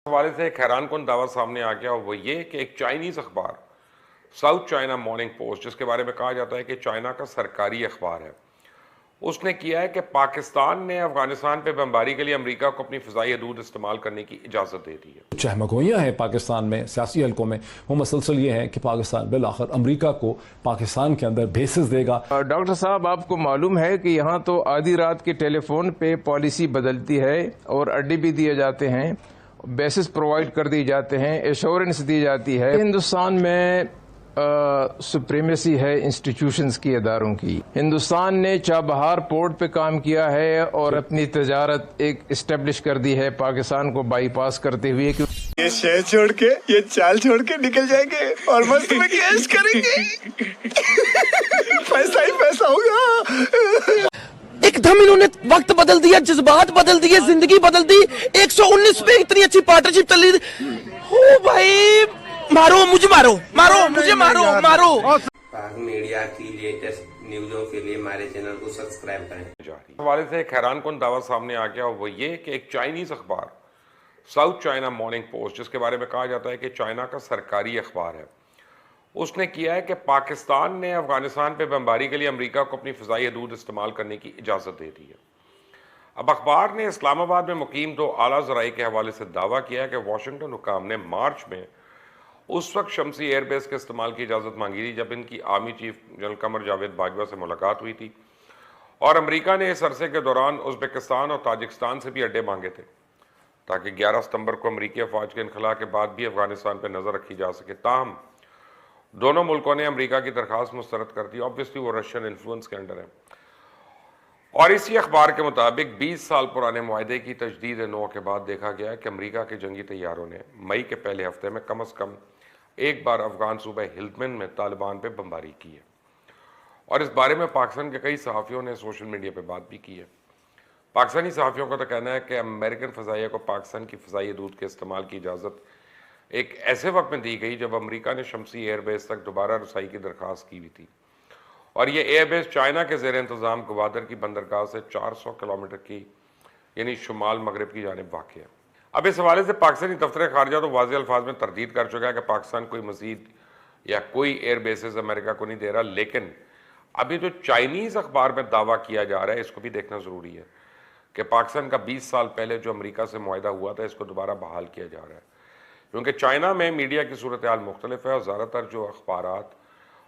हवाले से एक हैरानकुन दावा सामने आ गया और वो ये कि एक चाइनीज अखबार साउथ चाइना मॉर्निंग पोस्ट, जिसके बारे में कहा जाता है कि चाइना का सरकारी अखबार है, उसने किया है कि पाकिस्तान ने अफगानिस्तान पे बमबारी के लिए अमेरिका को अपनी फ़िज़ाई हदूद इस्तेमाल करने की इजाज़त दे दी है। चहमगोइयाँ हैं पाकिस्तान में सियासी हलकों में, वो मसलसल ये है कि पाकिस्तान बिल आखिर अमरीका को पाकिस्तान के अंदर बेसिस देगा। डॉक्टर साहब, आपको मालूम है कि यहाँ तो आधी रात के टेलीफोन पे पॉलिसी बदलती है और अड्डे भी दिए जाते हैं, बेसिस प्रोवाइड कर दिए जाते हैं, एश्योरेंस दी जाती है। हिंदुस्तान में सुप्रीमेसी है इंस्टीट्यूशंस की, अदारों की। हिंदुस्तान ने चाबहार पोर्ट पे काम किया है और अपनी तजारत एक इस्टेब्लिश कर दी है पाकिस्तान को बाईपास करते हुए कि ये शहर छोड़ के, ये चाल छोड़ के निकल जाएंगे और मस्त में कैश करेंगे। पैसा ही पैसा होगा। एकदम इन्होंने वक्त बदल दिया, जज्बात बदल दिए, जिंदगी बदल दी। 119 में इतनी अच्छी पार्टनरशिप चल रही थी। ओ भाई, मारो मुझे, मारो मारो मुझे, मारो मारो। पाक मीडिया की लेटेस्ट न्यूज़ों के लिए हमारे चैनल को सब्सक्राइब करें। हवाले से एक हैरानकुन दावा सामने आ गया और वो ये कि एक चाइनीज अखबार साउथ चाइना मॉर्निंग पोस्ट, जिसके बारे में कहा जाता है कि चाइना का सरकारी अखबार है, उसने किया है कि पाकिस्तान ने अफगानिस्तान पे बमबारी के लिए अमेरिका को अपनी फ़िज़ाई हदूद इस्तेमाल करने की इजाज़त दे दी है। अब अखबार ने इस्लामाबाद में मुकीम दो आला ज़राए के हवाले से दावा किया है कि वाशिंगटन हुकाम ने मार्च में उस वक्त शमसी एयरबेस के इस्तेमाल की इजाज़त मांगी थी जब इनकी army chief general Qamar Javed Bajwa से मुलाकात हुई थी, और अमेरिका ने इस अरसे के दौरान उज़्बेकिस्तान और ताजिकिस्तान से भी अड्डे मांगे थे ताकि 11 सितंबर को अमरीकी अफवाज के इनखला के बाद भी अफगानिस्तान पर नज़र रखी जा सके। ताहम दोनों मुल्कों ने अमेरिका की दरख्वास्त मुस्तरद कर दी। ऑब्वियसली वो रशियन इन्फ्लुएंस के अंडर है। और इसी अखबार के मुताबिक 20 साल पुराने मुआहदे की तजदीद नौ के बाद देखा गया है कि अमेरिका के जंगी तैयारों ने मई के पहले हफ्ते में कम से कम एक बार अफगान सूबे हिल्दमन में तालिबान पे बमबारी की है। और इस बारे में पाकिस्तान के कई सहाफ़ियों ने सोशल मीडिया पे बात भी की है। पाकिस्तानी सहाफ़ियों का तो कहना है कि अमेरिकन फ़ज़ाइया को पाकिस्तान की फ़ज़ाई हदूद के इस्तेमाल की इजाज़त एक ऐसे वक्त में दी गई जब अमेरिका ने शमसी एयरबेस तक दोबारा रसाई की दरख्वास्त की हुई थी, और ये एयरबेस चाइना के ज़ेर इंतज़ाम गवादर की बंदरगाह से 400 किलोमीटर की यानी शुमाल मगरब की जानिब वाक़ है। अब इस हवाले से पाकिस्तानी दफ्तर खारजा तो वाज़ेह अल्फाज में तरदीद कर चुका है कि पाकिस्तान कोई मज़ीद या कोई एयर बेसेस अमेरिका को नहीं दे रहा, लेकिन अभी जो चाइनीज़ अखबार में दावा किया जा रहा है इसको भी देखना ज़रूरी है कि पाकिस्तान का 20 साल पहले जो अमेरिका से मुआहदा हुआ था इसको दोबारा बहाल किया जा रहा है, क्योंकि चाइना में मीडिया की सूरत हाल मुख्तलिफ है और ज़्यादातर जो अखबारात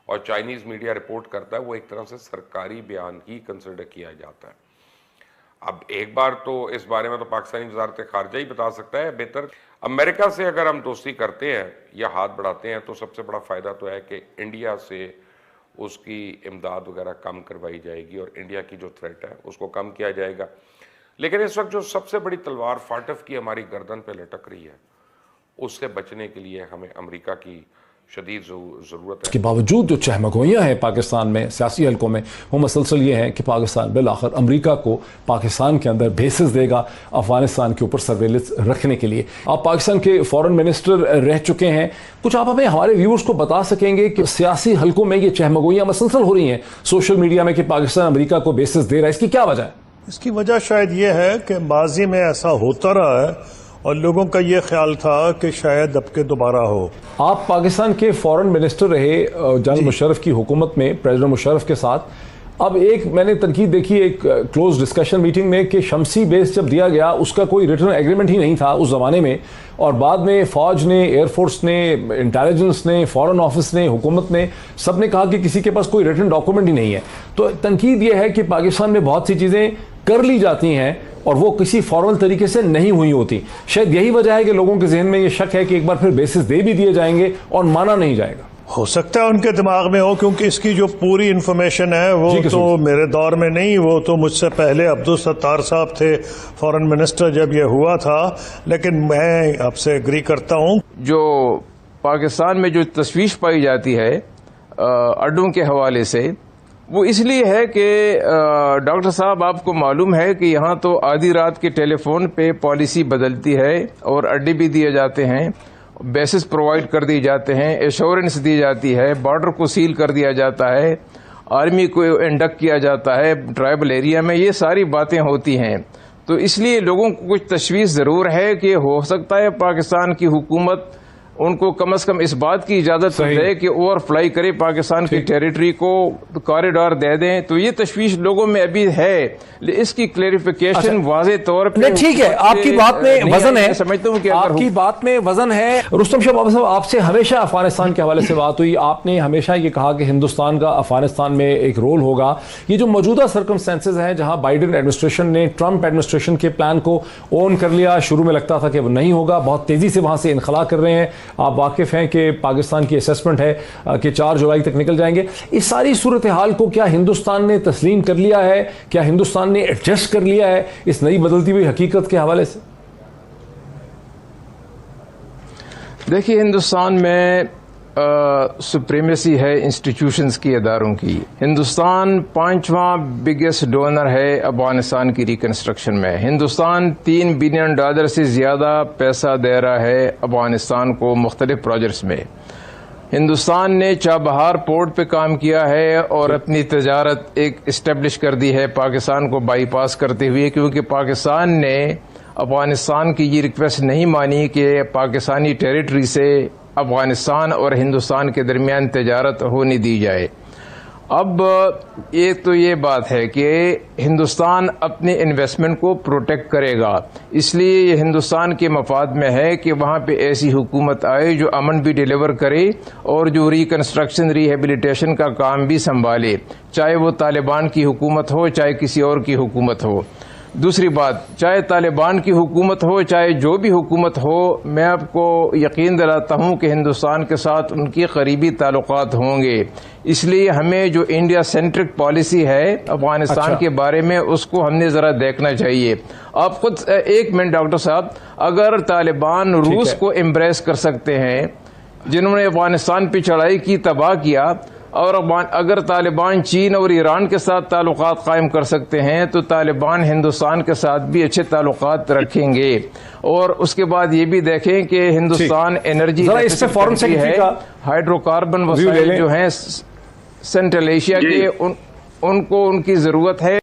और चाइनीज़ मीडिया रिपोर्ट करता है वो एक तरह से सरकारी बयान ही कंसिडर किया जाता है। अब एक बार तो इस बारे में तो पाकिस्तानी वज़ारत ख़ारजा ही बता सकता है बेहतर। अमेरिका से अगर हम दोस्ती करते हैं या हाथ बढ़ाते हैं तो सबसे बड़ा फ़ायदा तो है कि इंडिया से उसकी इमदाद वगैरह कम करवाई जाएगी और इंडिया की जो थ्रेट है उसको कम किया जाएगा। लेकिन इस वक्त जो सबसे बड़ी तलवार फाटफ की हमारी गर्दन पर लटक रही है, उससे बचने के लिए हमें अमेरिका की शदीद ज़रूरत है। के बावजूद जो चहमगोइयाँ हैं पाकिस्तान में सियासी हलकों में, वो मसलसल ये है कि पाकिस्तान बिल आखिर अमरीका को पाकिस्तान के अंदर बेसिस देगा अफगानिस्तान के ऊपर सर्वेलेंस रखने के लिए। आप पाकिस्तान के फॉरेन मिनिस्टर रह चुके हैं, कुछ आप हमें हमारे व्यूअर्स को बता सकेंगे कि सियासी हलकों में ये चहमगोइयाँ मसलसल हो रही हैं सोशल मीडिया में कि पाकिस्तान अमरीका को बेसिस दे रहा है, इसकी क्या वजह है? इसकी वजह शायद ये है कि माजी में ऐसा होता रहा है और लोगों का ये ख्याल था कि शायद अब के दोबारा हो। आप पाकिस्तान के फॉरेन मिनिस्टर रहे जनरल मुशर्रफ की हुकूमत में, प्रेसिडेंट मुशर्रफ के साथ। अब एक मैंने तनकीद देखी एक क्लोज डिस्कशन मीटिंग में कि शमसी बेस जब दिया गया उसका कोई रिटर्न एग्रीमेंट ही नहीं था उस ज़माने में, और बाद में फ़ौज ने, एयरफोर्स ने, इंटेलिजेंस ने, फॉरेन ऑफिस ने, हुकूमत ने, सब ने कहा कि किसी के पास कोई रिटर्न डॉक्यूमेंट ही नहीं है। तो तनकीद ये है कि पाकिस्तान में बहुत सी चीज़ें कर ली जाती हैं और वो किसी फॉर्मल तरीके से नहीं हुई होती। शायद यही वजह है कि लोगों के जहन में ये शक है कि एक बार फिर बेसिस दे भी दिए जाएंगे और माना नहीं जाएगा। हो सकता है उनके दिमाग में हो, क्योंकि इसकी जो पूरी इंफॉर्मेशन है वो तो मेरे दौर में नहीं, वो तो मुझसे पहले अब्दुल सत्तार साहब थे फॉरेन मिनिस्टर जब ये हुआ था। लेकिन मैं आपसे एग्री करता हूँ, जो पाकिस्तान में जो तशवीश पाई जाती है अड्डों के हवाले से, वो इसलिए है कि डॉक्टर साहब, आपको मालूम है कि यहाँ तो आधी रात के टेलीफोन पे पॉलिसी बदलती है और अड्डे भी दिए जाते हैं, बेसिस प्रोवाइड कर दिए जाते हैं, एश्योरेंस दी जाती है, बॉर्डर को सील कर दिया जाता है, आर्मी को इंडक्ट किया जाता है ट्राइबल एरिया में, ये सारी बातें होती हैं। तो इसलिए लोगों को कुछ तशवीश ज़रूर है कि हो सकता है पाकिस्तान की हुकूमत उनको कम से कम इस बात की इजाज़त दे कि ओवरफ्लाई करे पाकिस्तान की टेरिटरी को, तो कॉरिडोर दे दें। तो ये तशवीश लोगों में अभी है, इसकी क्लेरिफिकेशन वाज़े तौर पे ठीक है। आपकी बात में वजन है, समझता हूँ कि आपकी बात में वजन है। रुस्तम शाह बाबा साहब, आपसे हमेशा अफगानिस्तान के हवाले से बात हुई, आपने हमेशा ये कहा कि हिंदुस्तान का अफगानिस्तान में एक रोल होगा। ये जो मौजूदा सर्कमस्टेंसेज हैं जहां बाइडेन एडमिनिस्ट्रेशन ने ट्रंप एडमिनिस्ट्रेशन के प्लान को ओन कर लिया, शुरू में लगता था कि वो नहीं होगा, बहुत तेजी से वहां से इनखला कर रहे हैं। आप वाकिफ हैं कि पाकिस्तान की असेसमेंट है कि 4 जुलाई तक निकल जाएंगे। इस सारी सूरत हाल को क्या हिंदुस्तान ने तस्लीम कर लिया है? क्या हिंदुस्तान ने एडजस्ट कर लिया है इस नई बदलती हुई हकीकत के हवाले से? देखिए, हिंदुस्तान में सुप्रीमेसी है इंस्टीट्यूशंस की, अदारों की। हिंदुस्तान 5वां बिगेस्ट डोनर है अफगानिस्तान की रिकंस्ट्रक्शन में। हिंदुस्तान $3 बिलियन से ज़्यादा पैसा दे रहा है अफगानिस्तान को मुख्तलिफ प्रोजेक्ट्स में। हिंदुस्तान ने चाबहार पोर्ट पे काम किया है और अपनी तजारत एक इस्टेब्लिश कर दी है पाकिस्तान को बाईपास करते हुए, क्योंकि पाकिस्तान ने अफगानिस्तान की ये रिक्वेस्ट नहीं मानी कि पाकिस्तानी टेरिटरी से अफगानिस्तान और हिंदुस्तान के दरमियान तजारत होने दी जाए। अब एक तो ये बात है कि हिंदुस्तान अपने इन्वेस्टमेंट को प्रोटेक्ट करेगा, इसलिए ये हिंदुस्तान के मफाद में है कि वहाँ पे ऐसी हुकूमत आए जो अमन भी डिलीवर करे और जो रिकंस्ट्रक्शन रिहेबिलिटेशन का काम भी संभाले, चाहे वो तालिबान की हुकूमत हो चाहे किसी और की हुकूमत हो। दूसरी बात, चाहे तालिबान की हुकूमत हो चाहे जो भी हुकूमत हो, मैं आपको यकीन दिलाता हूँ कि हिंदुस्तान के साथ उनकी करीबी ताल्लुकात होंगे। इसलिए हमें जो इंडिया सेंट्रिक पॉलिसी है अफगानिस्तान के बारे में, उसको हमने ज़रा देखना चाहिए। आप खुद एक मिनट डॉक्टर साहब, अगर तालिबान रूस को एम्ब्रेस कर सकते हैं जिन्होंने अफगानिस्तान पर चढ़ाई की, तबाह किया, और अगर तालिबान चीन और ईरान के साथ ताल्लुकात कायम कर सकते हैं, तो तालिबान हिंदुस्तान के साथ भी अच्छे ताल्लुकात रखेंगे। और उसके बाद ये भी देखें कि हिंदुस्तान एनर्जी है, हाइड्रोकार्बन वसाइल जो हैं सेंट्रल एशिया के, उनको उनकी ज़रूरत है।